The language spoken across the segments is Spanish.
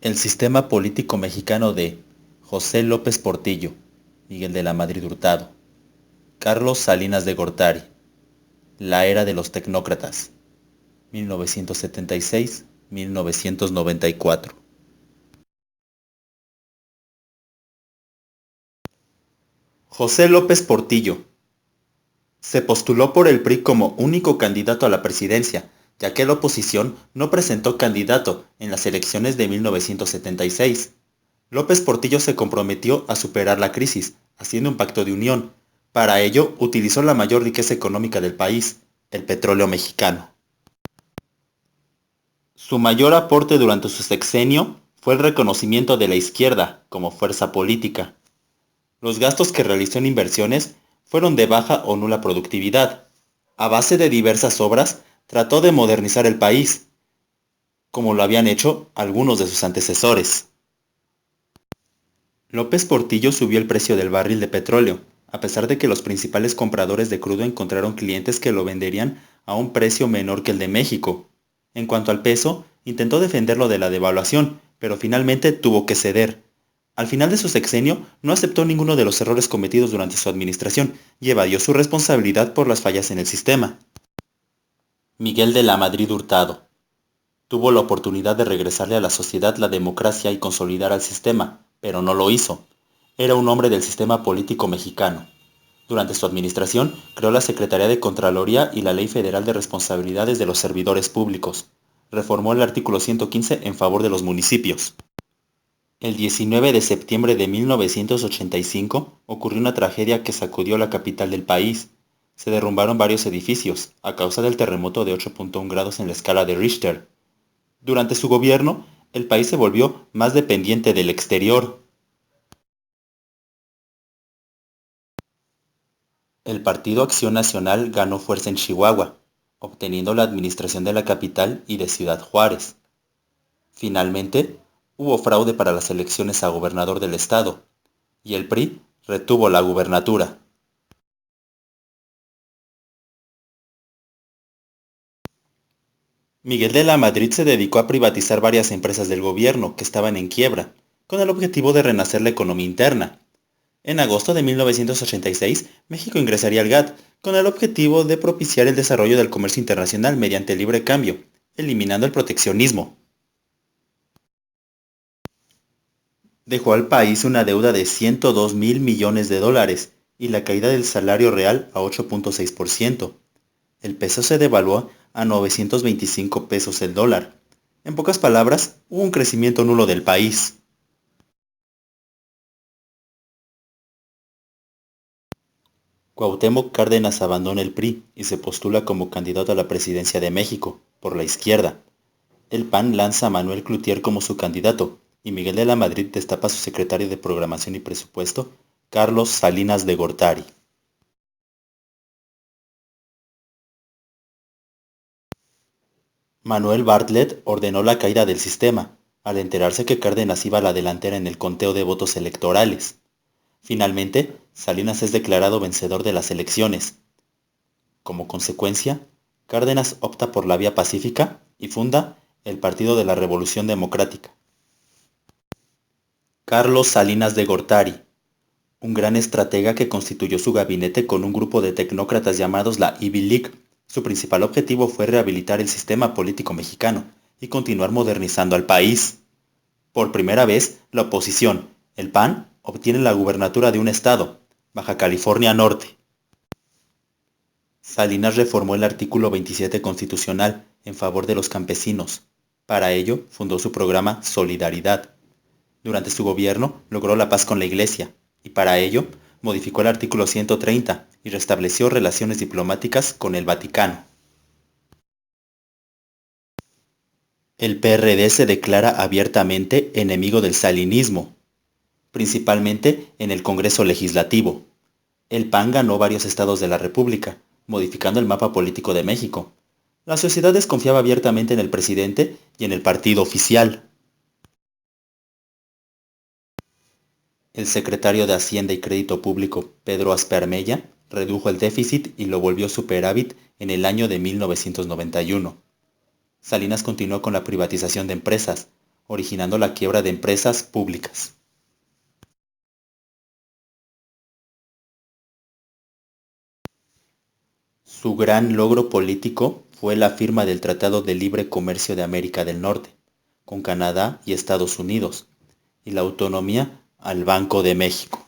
El sistema político mexicano de José López Portillo, Miguel de la Madrid Hurtado, Carlos Salinas de Gortari, la era de los tecnócratas, 1976-1994. José López Portillo se postuló por el PRI como único candidato a la presidencia, ya que la oposición no presentó candidato en las elecciones de 1976. López Portillo se comprometió a superar la crisis, haciendo un pacto de unión. Para ello, utilizó la mayor riqueza económica del país, el petróleo mexicano. Su mayor aporte durante su sexenio fue el reconocimiento de la izquierda como fuerza política. Los gastos que realizó en inversiones fueron de baja o nula productividad. A base de diversas obras, trató de modernizar el país, como lo habían hecho algunos de sus antecesores. López Portillo subió el precio del barril de petróleo, a pesar de que los principales compradores de crudo encontraron clientes que lo venderían a un precio menor que el de México. En cuanto al peso, intentó defenderlo de la devaluación, pero finalmente tuvo que ceder. Al final de su sexenio, no aceptó ninguno de los errores cometidos durante su administración y evadió su responsabilidad por las fallas en el sistema. Miguel de la Madrid Hurtado tuvo la oportunidad de regresarle a la sociedad la democracia y consolidar al sistema, pero no lo hizo. Era un hombre del sistema político mexicano. Durante su administración, creó la Secretaría de Contraloría y la Ley Federal de Responsabilidades de los Servidores Públicos. Reformó el artículo 115 en favor de los municipios. El 19 de septiembre de 1985 ocurrió una tragedia que sacudió la capital del país. Se derrumbaron varios edificios a causa del terremoto de 8.1 grados en la escala de Richter. Durante su gobierno, el país se volvió más dependiente del exterior. El Partido Acción Nacional ganó fuerza en Chihuahua, obteniendo la administración de la capital y de Ciudad Juárez. Finalmente, hubo fraude para las elecciones a gobernador del estado, y el PRI retuvo la gubernatura. Miguel de la Madrid se dedicó a privatizar varias empresas del gobierno que estaban en quiebra, con el objetivo de renacer la economía interna. En agosto de 1986, México ingresaría al GATT con el objetivo de propiciar el desarrollo del comercio internacional mediante el libre cambio, eliminando el proteccionismo. Dejó al país una deuda de 102 mil millones de dólares y la caída del salario real a 8.6%. El peso se devaluó a 925 pesos el dólar. En pocas palabras, hubo un crecimiento nulo del país. Cuauhtémoc Cárdenas abandona el PRI y se postula como candidato a la presidencia de México, por la izquierda. El PAN lanza a Manuel Cloutier como su candidato, y Miguel de la Madrid destapa a su secretario de Programación y Presupuesto, Carlos Salinas de Gortari. Manuel Bartlett ordenó la caída del sistema, al enterarse que Cárdenas iba a la delantera en el conteo de votos electorales. Finalmente, Salinas es declarado vencedor de las elecciones. Como consecuencia, Cárdenas opta por la vía pacífica y funda el Partido de la Revolución Democrática. Carlos Salinas de Gortari, un gran estratega que constituyó su gabinete con un grupo de tecnócratas llamados la Ivy League. Su principal objetivo fue rehabilitar el sistema político mexicano y continuar modernizando al país. Por primera vez, la oposición, el PAN, obtiene la gubernatura de un estado, Baja California Norte. Salinas reformó el artículo 27 constitucional en favor de los campesinos. Para ello, fundó su programa Solidaridad. Durante su gobierno, logró la paz con la Iglesia, y para ello, modificó el artículo 130 y restableció relaciones diplomáticas con el Vaticano. El PRD se declara abiertamente enemigo del salinismo, principalmente en el Congreso Legislativo. El PAN ganó varios estados de la República, modificando el mapa político de México. La sociedad desconfiaba abiertamente en el presidente y en el partido oficial. El secretario de Hacienda y Crédito Público, Pedro Aspe redujo el déficit y lo volvió superávit en el año de 1991. Salinas continuó con la privatización de empresas, originando la quiebra de empresas públicas. Su gran logro político fue la firma del Tratado de Libre Comercio de América del Norte, con Canadá y Estados Unidos, y la autonomía al Banco de México.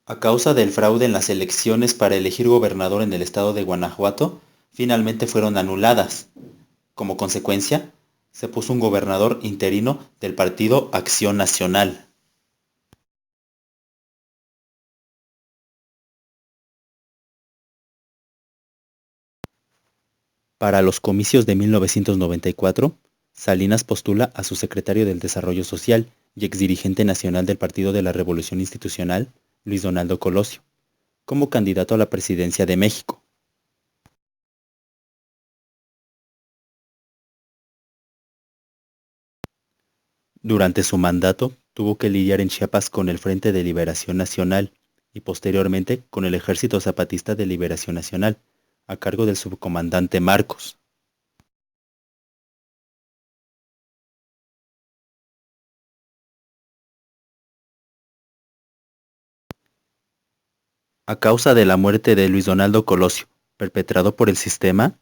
A causa del fraude en las elecciones para elegir gobernador en el estado de Guanajuato, finalmente fueron anuladas. Como consecuencia, se puso un gobernador interino del partido Acción Nacional. Para los comicios de 1994, Salinas postula a su secretario del Desarrollo Social y exdirigente nacional del Partido de la Revolución Institucional, Luis Donaldo Colosio, como candidato a la presidencia de México. Durante su mandato, tuvo que lidiar en Chiapas con el Frente de Liberación Nacional y posteriormente con el Ejército Zapatista de Liberación Nacional, a cargo del subcomandante Marcos. A causa de la muerte de Luis Donaldo Colosio, perpetrado por el sistema,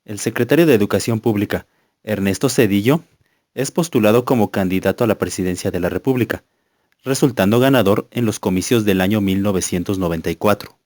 el secretario de Educación Pública, Ernesto Zedillo, es postulado como candidato a la presidencia de la República, resultando ganador en los comicios del año 1994.